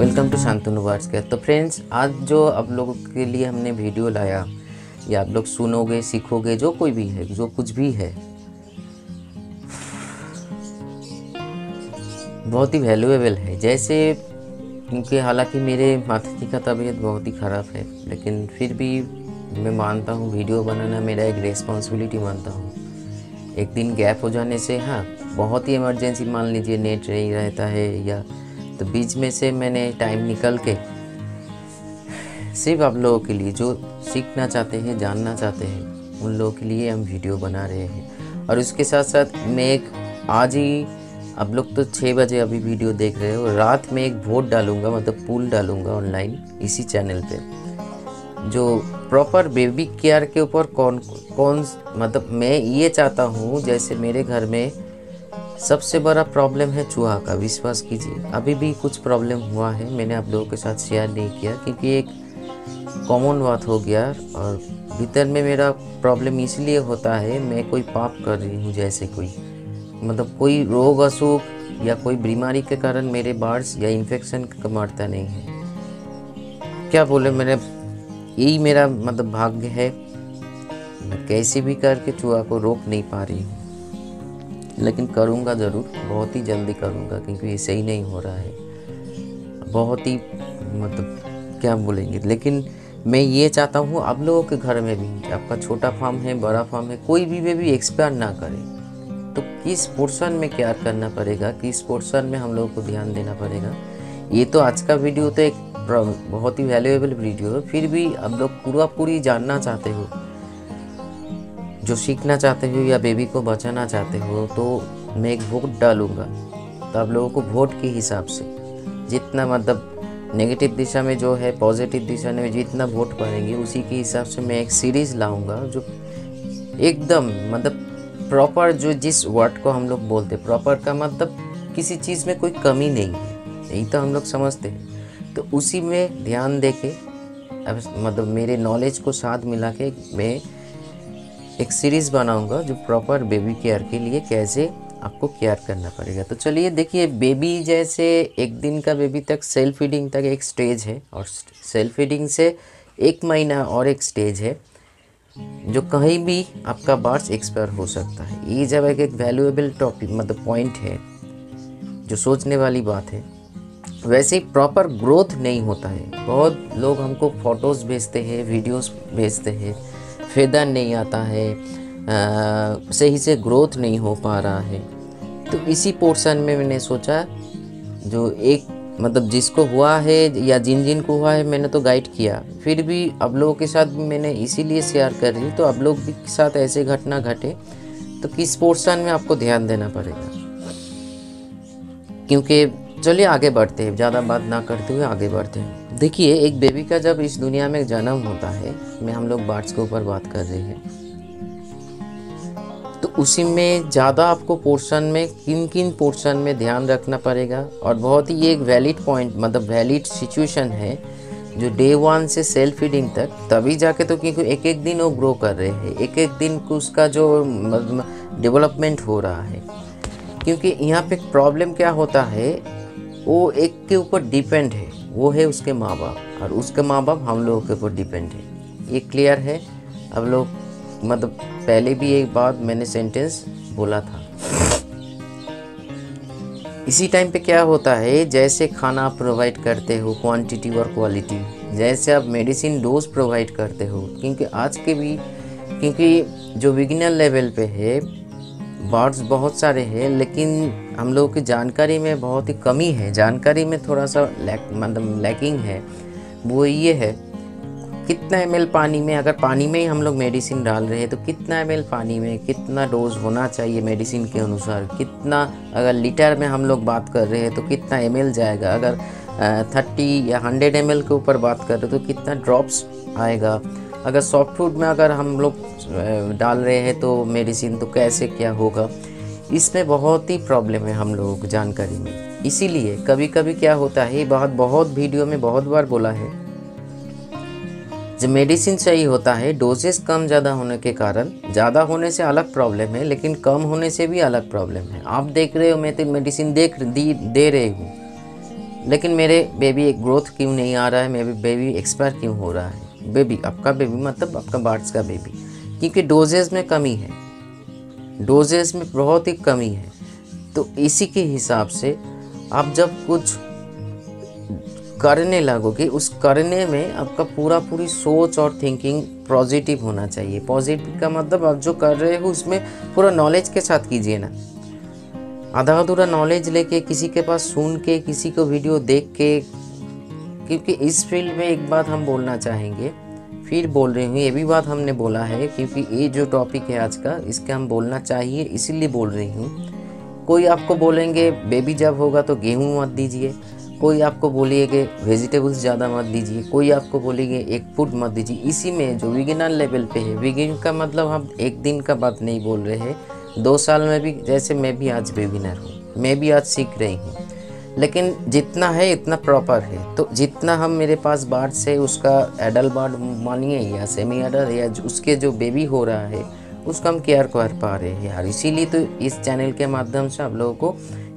Welcome to Shantanu wards care. तो friends, आज जो आप लोगों के लिए हमने वीडियो लाया या आप लोग सुनोगे, सीखोगे, जो कोई भी है, जो कुछ भी है, बहुत ही वैल्यूएबल है। जैसे क्योंकि हालांकि मेरे माता जी का तबीयत बहुत ही ख़राब है, लेकिन फिर भी मैं मानता हूँ वीडियो बनाना मेरा एक रिस्पॉन्सिबिलिटी मानता हूँ। एक दिन गैप हो जाने से, हाँ बहुत ही इमरजेंसी मान लीजिए नेट नहीं रहता है या तो बीच में से मैंने टाइम निकल के सिर्फ आप लोगों के लिए जो सीखना चाहते हैं, जानना चाहते हैं, उन लोगों के लिए हम वीडियो बना रहे हैं। और उसके साथ साथ मैं एक आज ही, आप लोग तो 6 बजे अभी वीडियो देख रहे हो, रात में एक वोट डालूंगा, मतलब पूल डालूंगा ऑनलाइन इसी चैनल पे, जो प्रॉपर बेबी केयर के ऊपर कौन मतलब मैं ये चाहता हूँ, जैसे मेरे घर में सबसे बड़ा प्रॉब्लम है चूहा का। विश्वास कीजिए अभी भी कुछ प्रॉब्लम हुआ है, मैंने आप लोगों के साथ शेयर नहीं किया क्योंकि एक कॉमन बात हो गया। और भीतर में मेरा प्रॉब्लम इसलिए होता है, मैं कोई पाप कर रही हूँ, जैसे कोई मतलब कोई रोग असूख या कोई बीमारी के कारण मेरे बर्ड्स या इन्फेक्शन मरता नहीं है। क्या बोले, मैंने यही मेरा मतलब भाग्य है। मैं कैसे भी करके चूहा को रोक नहीं पा रही हूँ, लेकिन करूँगा ज़रूर, बहुत ही जल्दी करूँगा क्योंकि ये सही नहीं हो रहा है। बहुत ही मतलब क्या बोलेंगे, लेकिन मैं ये चाहता हूँ आप लोगों के घर में भी, आपका छोटा फार्म है, बड़ा फार्म है, कोई भी बेबी एक्सपायर ना करे, तो किस पोर्शन में केयर करना पड़ेगा, किस पोर्शन में हम लोगों को ध्यान देना पड़ेगा। ये तो आज का वीडियो तो एक बहुत ही वैल्यूएबल वीडियो है, फिर भी आप लोग पूरी जानना चाहते हो, जो सीखना चाहते हो या बेबी को बचाना चाहते हो, तो मैं एक वोट डालूंगा। तो आप लोगों को वोट के हिसाब से जितना मतलब नेगेटिव दिशा में जो है, पॉजिटिव दिशा में जितना वोट पड़ेंगे, उसी के हिसाब से मैं एक सीरीज़ लाऊंगा जो एकदम मतलब प्रॉपर, जो जिस वर्ड को हम लोग बोलते हैं प्रॉपर का मतलब किसी चीज़ में कोई कमी नहीं है, यही तो हम लोग समझते हैं। तो उसी में ध्यान दे के अब मतलब मेरे नॉलेज को साथ मिला के मैं एक सीरीज़ बनाऊंगा जो प्रॉपर बेबी केयर के लिए कैसे आपको केयर करना पड़ेगा। तो चलिए देखिए, बेबी जैसे एक दिन का बेबी तक सेल्फ फीडिंग तक एक स्टेज है, और सेल्फ फीडिंग से 1 महीना और एक स्टेज है, जो कहीं भी आपका बर्थ एक्सपायर हो सकता है। ये जब एक वैल्यूएबल टॉपिक मतलब पॉइंट है, जो सोचने वाली बात है। वैसे ही प्रॉपर ग्रोथ नहीं होता है। बहुत लोग हमको फ़ोटोज़ भेजते हैं, वीडियोस भेजते हैं, फेदर नहीं आता है, सही से ग्रोथ नहीं हो पा रहा है। तो इसी पोर्शन में मैंने सोचा, जो एक मतलब जिसको हुआ है या जिन को हुआ है मैंने तो गाइड किया, फिर भी आप लोगों के साथ भी मैंने इसीलिए शेयर कर रही हूँ, तो आप लोग भी के साथ ऐसे घटना घटे तो किस पोर्शन में आपको ध्यान देना पड़ेगा। क्योंकि चलिए आगे बढ़ते हैं, ज़्यादा बात ना करते हुए आगे बढ़ते हैं। देखिए, एक बेबी का जब इस दुनिया में जन्म होता है, मैं हम लोग बर्ड्स के ऊपर बात कर रहे हैं, तो उसी में ज़्यादा आपको पोर्शन में किन किन पोर्शन में ध्यान रखना पड़ेगा। और बहुत ही एक वैलिड पॉइंट मतलब वैलिड सिचुएशन है, जो डे 1 से सेल्फ फीडिंग तक, तभी जाके तो क्योंकि एक एक दिन वो ग्रो कर रहे हैं, एक एक दिन को उसका जो डेवलपमेंट हो रहा है। क्योंकि यहाँ पे प्रॉब्लम क्या होता है, वो एक के ऊपर डिपेंड है, वो है उसके माँ बाप, और उसके माँ बाप हम लोगों के ऊपर डिपेंड है। ये क्लियर है। अब लोग मतलब पहले भी एक बात मैंने सेंटेंस बोला था। इसी टाइम पे क्या होता है, जैसे खाना आप प्रोवाइड करते हो क्वांटिटी और क्वालिटी, जैसे आप मेडिसिन डोज प्रोवाइड करते हो, क्योंकि जो बिगिनर लेवल पे है, बर्ड्स बहुत सारे हैं, लेकिन हम लोगों की जानकारी में बहुत ही कमी है, जानकारी में थोड़ा सा लैकिंग है। वो ये है, कितना ml पानी में, अगर पानी में ही हम लोग मेडिसिन डाल रहे हैं तो कितना ml पानी में कितना डोज होना चाहिए मेडिसिन के अनुसार, कितना, अगर लीटर में हम लोग बात कर रहे हैं तो कितना ml जाएगा, अगर 30 या 100 ml के ऊपर बात कर रहे हैं तो कितना ड्रॉप्स आएगा, अगर सॉफ्ट फूड में अगर हम लोग डाल रहे हैं तो मेडिसिन तो कैसे क्या होगा। इसमें बहुत ही प्रॉब्लम है हम लोगों को जानकारी में। इसीलिए कभी कभी क्या होता है, ये बात बहुत वीडियो में बहुत बार बोला है, जब मेडिसिन सही होता है, डोजेस कम ज़्यादा होने के कारण, ज़्यादा होने से अलग प्रॉब्लम है, लेकिन कम होने से भी अलग प्रॉब्लम है। आप देख रहे हो, मैं तो मेडिसिन दे रही हूँ, लेकिन मेरे बेबी एक ग्रोथ क्यों नहीं आ रहा है, मेरे बेबी एक्सपायर क्यों हो रहा है। बेबी, आपका बेबी मतलब आपका बार्ड्स का बेबी, क्योंकि डोजेस में कमी है, डोजेस में बहुत ही कमी है। तो इसी के हिसाब से आप जब कुछ करने लगोगे, उस करने में आपका पूरी सोच और थिंकिंग पॉजिटिव होना चाहिए। पॉजिटिव का मतलब आप जो कर रहे हो उसमें पूरा नॉलेज के साथ कीजिए ना। आधा अधूरा नॉलेज लेके, किसी के पास सुन के, किसी को वीडियो देख के, क्योंकि इस फील्ड में एक बात हम बोलना चाहेंगे, फिर बोल रही हूँ, ये भी बात हमने बोला है, क्योंकि ये जो टॉपिक है आज का, इसके हम बोलना चाहिए इसीलिए बोल रही हूँ। कोई आपको बोलेंगे बेबी जब होगा तो गेहूँ मत दीजिए, कोई आपको बोलिएगा वेजिटेबल्स ज़्यादा मत दीजिए, कोई आपको बोलेंगे एक फूड मत दीजिए। इसी में जो बिगिनर लेवल पे है, बिगिन का मतलब हम एक दिन का बात नहीं बोल रहे हैं, 2 साल में भी, जैसे मैं भी आज बिगिनर हूँ, मैं भी आज सीख रही हूँ, लेकिन जितना है इतना प्रॉपर है। तो जितना हम मेरे पास बार्ड्स है, उसका एडल्ट बार्ड मानिए या सेमी एडल्ट या उसके जो बेबी हो रहा है, उसका हम केयर कर पा रहे हैं यार। इसीलिए तो इस चैनल के माध्यम से आप लोगों को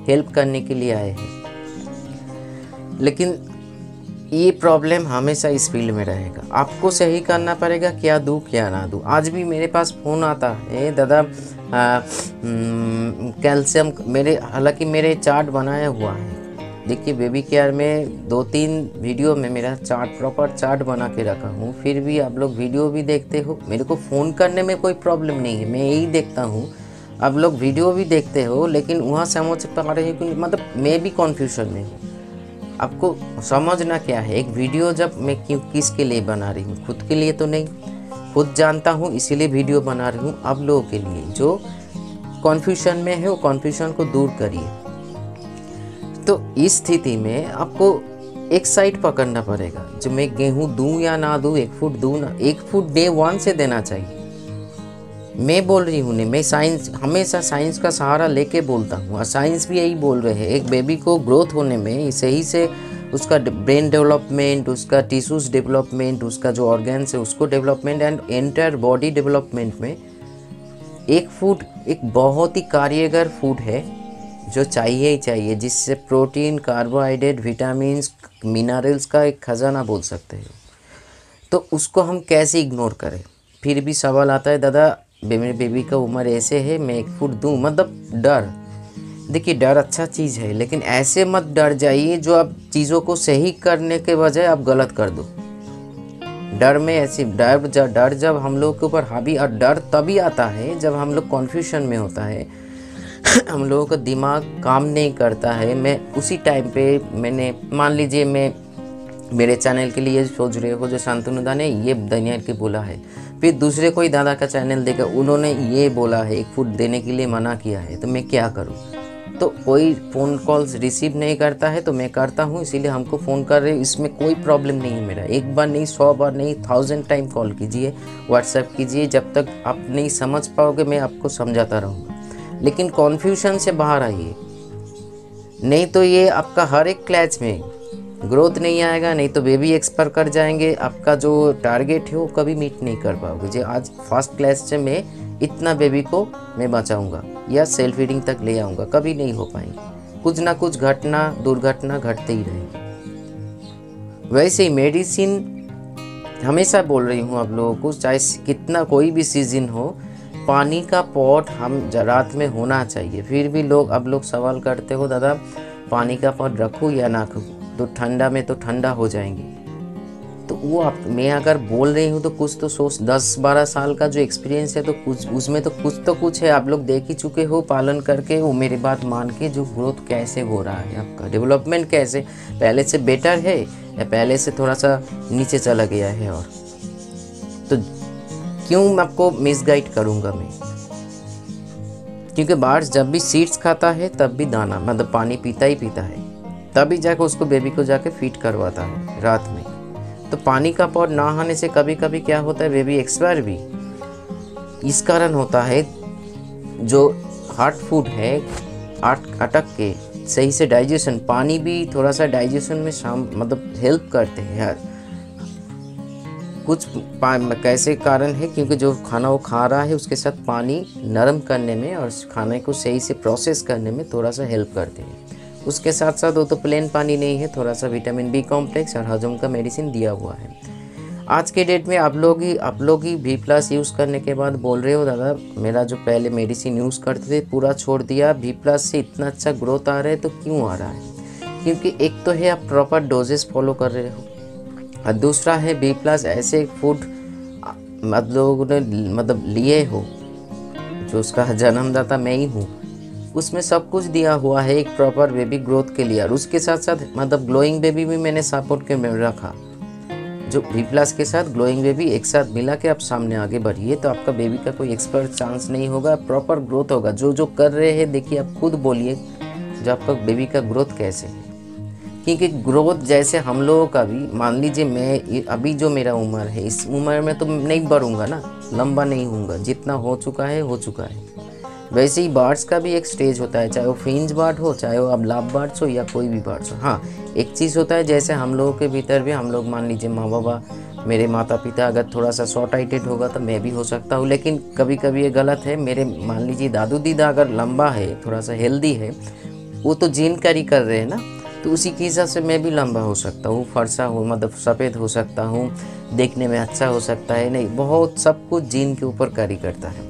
हेल्प करने के लिए आए हैं। लेकिन ये प्रॉब्लम हमेशा इस फील्ड में रहेगा, आपको सही करना पड़ेगा, क्या दूँ क्या ना दूँ। आज भी मेरे पास फ़ोन आता है, दादा कैल्शियम, मेरे हालांकि मेरे चार्ट बनाया हुआ है, देखिए बेबी केयर में 2-3 वीडियो में मेरा चार्ट, प्रॉपर चार्ट बना के रखा हूँ। फिर भी आप लोग वीडियो भी देखते हो, मेरे को फ़ोन करने में कोई प्रॉब्लम नहीं है, मैं यही देखता हूँ। आप लोग वीडियो भी देखते हो, लेकिन वहाँ समझ पा रहे हो कि मतलब मैं भी कन्फ्यूजन में हूँ। आपको समझना क्या है, एक वीडियो जब मैं क्यों किसके लिए बना रही हूँ, खुद के लिए तो नहीं, खुद जानता हूँ इसीलिए वीडियो बना रही हूँ। आप लोगों के लिए जो कन्फ्यूजन में है, वो कन्फ्यूजन को दूर करिए। तो इस स्थिति में आपको एक साइड पकड़ना पड़ेगा, जो मैं गेहूँ दूँ या ना दूँ, 1 फुट दूँ ना, 1 फुट डे 1 से देना चाहिए। मैं बोल रही हूँ नहीं, मैं साइंस, हमेशा साइंस का सहारा लेके बोलता हूँ, और साइंस भी यही बोल रहे हैं, एक बेबी को ग्रोथ होने में सही से उसका ब्रेन डेवलपमेंट, उसका टिश्यूज़ डेवलपमेंट, उसका जो ऑर्गन्स है उसको development and entire body development में 1 फूड एक बहुत ही कारगर फूड है, जो चाहिए ही चाहिए, जिससे प्रोटीन, कार्बोहाइड्रेट, विटामिन्स, मिनरल्स का एक खजाना बोल सकते हो। तो उसको हम कैसे इग्नोर करें। फिर भी सवाल आता है, दादा मेरे बेबी का उम्र ऐसे है, मैं 1 फुट दूँ, मतलब डर। देखिए डर अच्छा चीज़ है, लेकिन ऐसे मत डर जाइए जो आप चीज़ों को सही करने के बजाय आप गलत कर दो। डर में ऐसी डर जब हम लोग के ऊपर हावी, और डर तभी आता है जब हम लोग कन्फ्यूजन में होता है हम लोगों का दिमाग काम नहीं करता है। मैं उसी टाइम पे, मैंने मान लीजिए मैं मेरे चैनल के लिए सोच रहे हो, जो शांतनु दा ने ये दुनिया के बोला है, फिर दूसरे कोई दादा का चैनल देखा, उन्होंने ये बोला है 1 फुट देने के लिए मना किया है, तो मैं क्या करूं। तो कोई फ़ोन कॉल्स रिसीव नहीं करता है, तो मैं करता हूं, इसीलिए हमको फ़ोन कर रहे हो, इसमें कोई प्रॉब्लम नहीं है मेरा। 1 बार नहीं, 100 बार नहीं, 1000 टाइम कॉल कीजिए, व्हाट्सएप कीजिए, जब तक आप नहीं समझ पाओगे मैं आपको समझाता रहूँगा। लेकिन कन्फ्यूजन से बाहर आइए, नहीं तो ये आपका हर एक क्लैच में ग्रोथ नहीं आएगा, नहीं तो बेबी एक्सपायर कर जाएंगे, आपका जो टारगेट है वो कभी मीट नहीं कर पाओगे। जो आज फर्स्ट क्लास से मैं इतना बेबी को मैं बचाऊंगा या सेल्फ फीडिंग तक ले आऊँगा, कभी नहीं हो पाएंगे। कुछ ना कुछ घटना, दुर्घटना घटते ही रहेंगे। वैसे ही मेडिसिन, हमेशा बोल रही हूँ आप लोगों को, चाहे कितना कोई भी सीजन हो, पानी का पॉट हम रात में होना चाहिए। फिर भी अब लोग सवाल करते हो, दादा पानी का पॉट रखूँ या ना रखूँ, तो ठंडा में तो ठंडा हो जाएंगे। तो वो मैं अगर बोल रही हूँ तो कुछ तो सोच, 10-12 साल का जो एक्सपीरियंस है, तो कुछ उसमें तो कुछ है, आप लोग देख ही चुके हो पालन करके, वो मेरी बात मान के, जो ग्रोथ कैसे हो रहा है, आपका डेवलपमेंट कैसे पहले से बेटर है या पहले से थोड़ा सा नीचे चला गया है। और तो क्यों आपको मिसगाइड करूँगा मैं, क्योंकि बार्ड्स जब भी सीड्स खाता है तब भी दाना, मतलब पानी पीता ही पीता है, तभी जाकर उसको बेबी को जाके फीड करवाता है रात में। तो पानी का पॉट ना आने से कभी कभी क्या होता है, बेबी एक्सपायर भी इस कारण होता है, जो हार्ड फूड है अटक के सही से डाइजेशन, पानी भी थोड़ा सा डाइजेशन में मतलब हेल्प करते हैं यार। कुछ कैसे कारण है, क्योंकि जो खाना वो खा रहा है उसके साथ पानी नरम करने में और खाने को सही से प्रोसेस करने में थोड़ा सा हेल्प करते हैं। उसके साथ साथ वो तो प्लेन पानी नहीं है, थोड़ा सा विटामिन बी कॉम्प्लेक्स और हजम का मेडिसिन दिया हुआ है। आज के डेट में आप लोग ही V+ यूज़ करने के बाद बोल रहे हो दादा मेरा जो पहले मेडिसिन यूज़ करते थे पूरा छोड़ दिया, V+ से इतना अच्छा ग्रोथ आ रहा है, तो क्यों आ रहा है? क्योंकि एक तो है आप प्रॉपर डोजेस फॉलो कर रहे हो, और दूसरा है V+ ऐसे फूड आप लोगों ने मतलब लिए हो, जो उसका जन्मदाता मैं ही हूँ, उसमें सब कुछ दिया हुआ है एक प्रॉपर बेबी ग्रोथ के लिए। और उसके साथ साथ मतलब ग्लोइंग बेबी भी मैंने सपोर्ट के में रखा, जो V+ के साथ ग्लोइंग बेबी एक साथ मिला के आप सामने आगे बढ़िए, तो आपका बेबी का कोई एक्सपर्ट चांस नहीं होगा, प्रॉपर ग्रोथ होगा। जो जो कर रहे हैं देखिए, आप खुद बोलिए जो आपका बेबी का ग्रोथ कैसे है। क्योंकि ग्रोथ जैसे हम लोगों का भी, मान लीजिए मैं अभी जो मेरा उम्र है, इस उम्र में तो नहीं बढ़ूंगा ना, लंबा नहीं होऊंगा, जितना हो चुका है। वैसे ही बर्ड्स का भी एक स्टेज होता है, चाहे वो फ्रिंज बर्ड हो, चाहे वो अब लाभ बर्ड्स हो या कोई भी बर्ड्स हो। हाँ, एक चीज़ होता है जैसे हम लोगों के भीतर भी, हम लोग मान लीजिए माँ बाबा, मेरे माता पिता अगर थोड़ा सा शॉर्ट हाइटेड होगा तो मैं भी हो सकता हूँ, लेकिन कभी कभी ये गलत है। मेरे मान लीजिए दादू दीदा अगर लंबा है, थोड़ा सा हेल्दी है, वो तो जीन कैरी कर रहे हैं ना, तो उसी के हिसाब से मैं भी लंबा हो सकता हूँ, फरसा हो मतलब सफ़ेद हो सकता हूँ, देखने में अच्छा हो सकता है। नहीं, बहुत सब कुछ जीन के ऊपर कैरी करता है,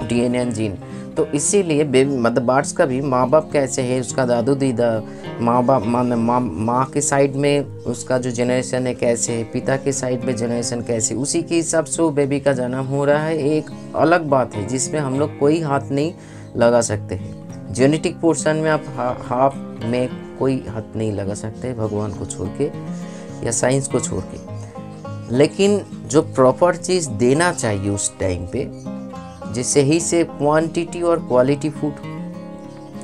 DNA एंड जीन। तो इसीलिए बेबी मतलब बर्ड्स का भी माँ बाप कैसे है, उसका दादू दीदा, माँ बाप माँ के साइड में उसका जो जनरेशन है कैसे है, पिता के साइड में जनरेशन कैसे, उसी के हिसाब से वो बेबी का जन्म हो रहा है। एक अलग बात है जिसमें हम लोग कोई हाथ नहीं लगा सकते हैं। जेनेटिक पोर्शन में आप हाथ में कोई हाथ नहीं लगा सकते भगवान को छोड़ के या साइंस को छोड़ के। लेकिन जो प्रॉपर चीज़ देना चाहिए उस टाइम पे, जिससे ही से क्वांटिटी और क्वालिटी फूड,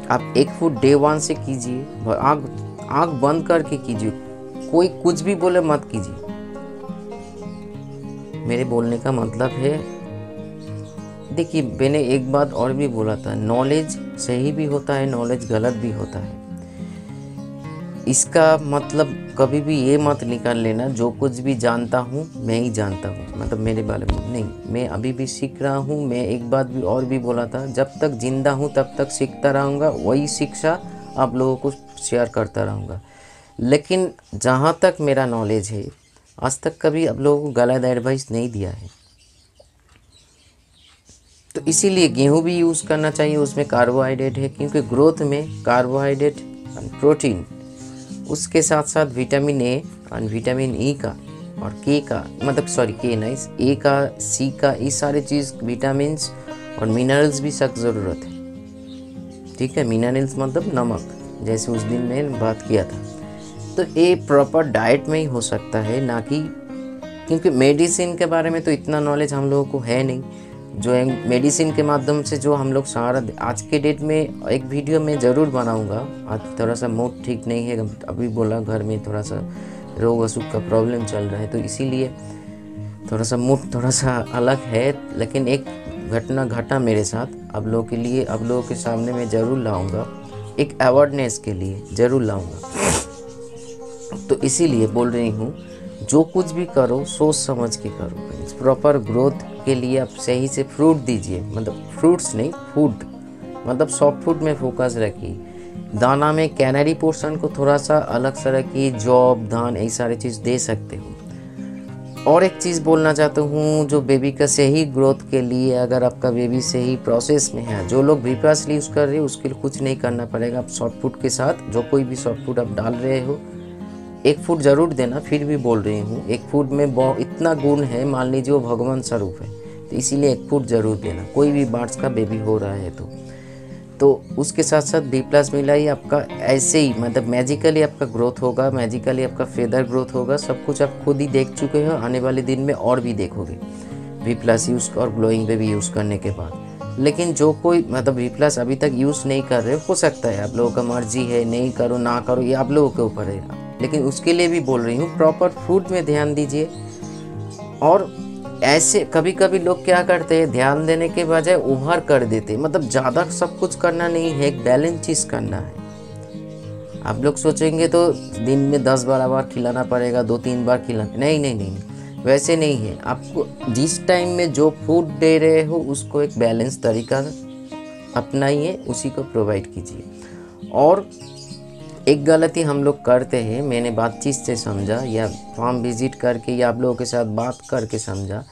आप एक फूड डे 1 से कीजिए, आँख बंद करके कीजिए, कोई कुछ भी बोले मत कीजिए। मेरे बोलने का मतलब है, देखिए मैंने एक बात और भी बोला था, नॉलेज सही भी होता है, नॉलेज गलत भी होता है। इसका मतलब कभी भी ये मत निकाल लेना जो कुछ भी जानता हूँ मैं ही जानता हूँ, मतलब मेरे बारे में नहीं, मैं अभी भी सीख रहा हूँ। मैं एक बात भी और भी बोला था, जब तक जिंदा हूँ तब तक सीखता रहूँगा, वही शिक्षा आप लोगों को शेयर करता रहूँगा। लेकिन जहाँ तक मेरा नॉलेज है, आज तक कभी आप लोगों को गलत एडवाइस नहीं दिया है। तो इसीलिए गेहूँ भी यूज़ करना चाहिए, उसमें कार्बोहाइड्रेट है, क्योंकि ग्रोथ में कार्बोहाइड्रेट प्रोटीन, उसके साथ साथ विटामिन ए और विटामिन ई का और के का, मतलब सॉरी के नहीं, ए का, सी का, ये सारे चीज़ विटामिन्स और मिनरल्स भी सख्त ज़रूरत है। ठीक है, मिनरल्स मतलब नमक, जैसे उस दिन मैंने बात किया था। तो ये प्रॉपर डाइट में ही हो सकता है, ना कि, क्योंकि मेडिसिन के बारे में तो इतना नॉलेज हम लोगों को है नहीं, जो है मेडिसिन के माध्यम से जो हम लोग सहारा। आज के डेट में एक वीडियो मैं ज़रूर बनाऊंगा। आज थोड़ा सा मूड ठीक नहीं है, अभी बोला घर में थोड़ा सा रोग अशुभ का प्रॉब्लम चल रहा है, तो इसीलिए थोड़ा सा मूड थोड़ा सा अलग है। लेकिन एक घटना घटा मेरे साथ, आप लोगों के लिए, आप लोगों के सामने मैं ज़रूर लाऊंगा, एक अवेयरनेस के लिए ज़रूर लाऊंगा। तो इसीलिए बोल रही हूँ, जो कुछ भी करो सोच समझ के करो। प्रॉपर ग्रोथ के लिए आप सही से फ्रूट दीजिए, मतलब फ्रूट्स नहीं, फूड मतलब सॉफ्ट फूड में फोकस रखिए। दाना में कैनरी पोर्शन को थोड़ा सा अलग से रखिए, जॉब, धान, ये सारी चीज़ दे सकते हो। और एक चीज़ बोलना चाहता हूँ, जो बेबी का सही ग्रोथ के लिए, अगर आपका बेबी सही प्रोसेस में है, जो लोग V+ यूज़ कर रहे हो उसके लिए कुछ नहीं करना पड़ेगा। आप सॉफ्ट फूड के साथ जो कोई भी सॉफ्ट फूड आप डाल रहे हो, एक फूड ज़रूर देना। फिर भी बोल रही हूँ, एक फूड में इतना गुण है, मान लीजिए वो भगवान स्वरूप है, तो इसीलिए एक फूड ज़रूर देना, कोई भी बर्ड्स का बेबी हो रहा है तो उसके साथ साथ V+ मिलाइए। आपका ऐसे ही मतलब मैजिकली आपका ग्रोथ होगा, मैजिकली आपका फेदर ग्रोथ होगा। सब कुछ आप खुद ही देख चुके हो, आने वाले दिन में और भी देखोगे V+ यूज़ और ग्लोइंग बेबी यूज़ करने के बाद। लेकिन जो कोई मतलब V+ अभी तक यूज़ नहीं कर रहे, हो सकता है आप लोगों का मर्जी है, नहीं करो ना करो, ये आप लोगों के ऊपर है। लेकिन उसके लिए भी बोल रही हूँ, प्रॉपर फूड में ध्यान दीजिए। और ऐसे कभी कभी लोग क्या करते हैं, ध्यान देने के बजाय ओवर कर देते, मतलब ज़्यादा सब कुछ करना नहीं है, एक बैलेंस चीज़ करना है। आप लोग सोचेंगे तो दिन में 10-12 बार खिलाना पड़ेगा, 2-3 बार खिलाना, नहीं, वैसे नहीं है। आपको जिस टाइम में जो फूड दे रहे हो उसको एक बैलेंस तरीका अपनाइए, उसी को प्रोवाइड कीजिए। और एक गलती हम लोग करते हैं, मैंने बातचीत से समझा या फार्म विजिट करके या आप लोगों के साथ बात करके समझा।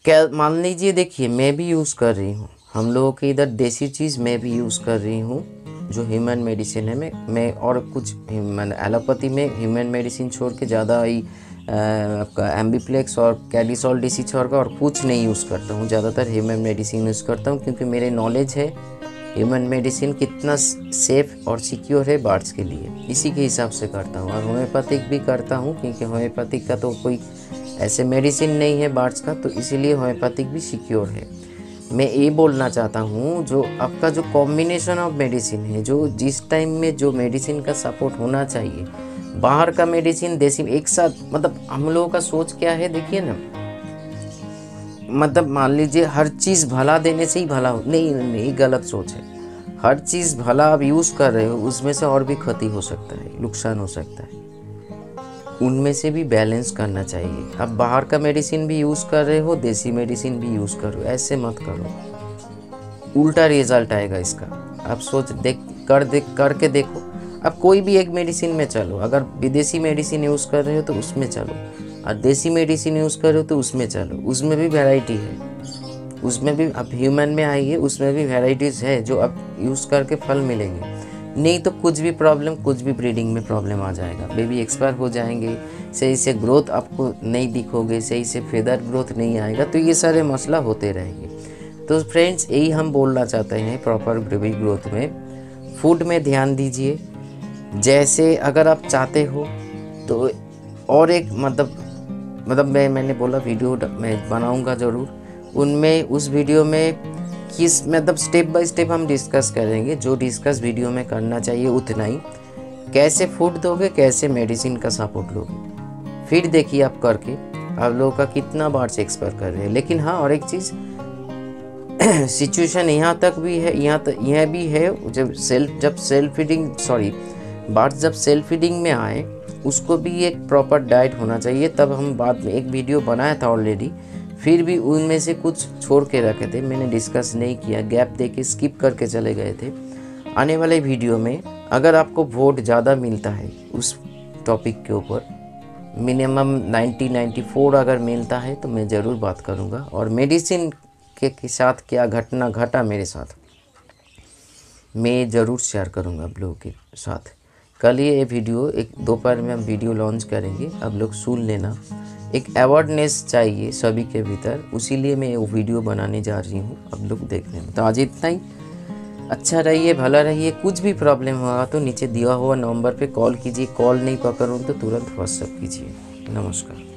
क्या मान लीजिए, देखिए मैं भी यूज़ कर रही हूँ, हम लोगों के इधर देसी चीज़ मैं भी यूज़ कर रही हूँ जो ह्यूमन मेडिसिन है। मैं और कुछ एलोपैथी में ह्यूमन मेडिसिन छोड़ के ज़्यादा ही आपका एम्बीप्लेक्स और कैडिसोल डीसी छोड़ कर और कुछ नहीं यूज़ करता हूँ। ज़्यादातर ह्यूमन मेडिसिन यूज़ करता हूँ क्योंकि मेरे नॉलेज है ह्यूमन मेडिसिन कितना सेफ़ और सिक्योर है बार्ड्स के लिए, इसी के हिसाब से करता हूँ। और होम्योपैथिक भी करता हूँ क्योंकि होम्योपैथिक का तो कोई ऐसे मेडिसिन नहीं है बार्ड्स का, तो इसीलिए होम्योपैथिक भी सिक्योर है। मैं ये बोलना चाहता हूँ, जो आपका जो कॉम्बिनेशन ऑफ मेडिसिन है, जो जिस टाइम में जो मेडिसिन का सपोर्ट होना चाहिए, बाहर का मेडिसिन देसी एक साथ, मतलब हम लोगों का सोच क्या है देखिए ना, मतलब मान लीजिए हर चीज़ भला देने से ही भला हो, नहीं, गलत सोच है। हर चीज़ भला आप यूज़ कर रहे हो, उसमें से और भी क्षति हो सकता है, नुकसान हो सकता है, उनमें से भी बैलेंस करना चाहिए। अब बाहर का मेडिसिन भी यूज़ कर रहे हो, देसी मेडिसिन भी यूज़ करो, ऐसे मत करो, उल्टा रिजल्ट आएगा इसका। आप करके देखो। अब कोई भी एक मेडिसिन में चलो, अगर विदेशी मेडिसिन यूज़ कर रहे हो तो उसमें चलो, और देसी मेडिसिन यूज़ कर रहे हो तो उसमें चलो, उसमें भी वैरायटी है, उसमें भी अब ह्यूमन में आइए, उसमें भी वैरायटीज़ है जो अब यूज़ करके फल मिलेंगे। नहीं तो कुछ भी प्रॉब्लम, कुछ भी ब्रीडिंग में प्रॉब्लम आ जाएगा, बेबी एक्सपायर हो जाएंगे, सही से ग्रोथ आपको नहीं दिखोगे, सही से फेदर ग्रोथ नहीं आएगा, तो ये सारे मसला होते रहेंगे। तो फ्रेंड्स, यही हम बोलना चाहते हैं, प्रॉपर बेबी ग्रोथ में फूड में ध्यान दीजिए। जैसे अगर आप चाहते हो तो और एक मतलब मैंने बोला वीडियो मैं बनाऊंगा ज़रूर, उनमें उस वीडियो में किस मतलब स्टेप बाय स्टेप हम डिस्कस करेंगे, जो डिस्कस वीडियो में करना चाहिए उतना ही, कैसे फूड दोगे, कैसे मेडिसिन का सपोर्ट लोगे, फिर देखिए आप करके आप लोगों का कितना बार एक्सपायर कर रहे हैं। लेकिन हाँ, और एक चीज़ सिचुएशन यहाँ तक भी है, यह भी है, जब सेल्फ फीडिंग में आए, उसको भी एक प्रॉपर डाइट होना चाहिए। तब हम बाद में एक वीडियो बनाया था ऑलरेडी, फिर भी उनमें से कुछ छोड़ के रखे थे, मैंने डिस्कस नहीं किया, गैप दे के स्किप करके चले गए थे। आने वाले वीडियो में अगर आपको वोट ज़्यादा मिलता है उस टॉपिक के ऊपर, मिनिमम 90-94 अगर मिलता है, तो मैं ज़रूर बात करूँगा। और मेडिसिन के साथ क्या घटना घटा मेरे साथ, मैं ज़रूर शेयर करूँगा आप लोगों के साथ। कल ये वीडियो एक दोपहर में हम वीडियो लॉन्च करेंगे, आप लोग सुन लेना। एक अवेयरनेस चाहिए सभी के भीतर, उसीलिए मैं वो वीडियो बनाने जा रही हूँ, आप लोग देख लेना। तो आज इतना ही, अच्छा रहिए, भला रहिए। कुछ भी प्रॉब्लम होगा तो नीचे दिया हुआ नंबर पे कॉल कीजिए, कॉल नहीं पकड़ूँ तो तुरंत व्हाट्सएप कीजिए। नमस्कार।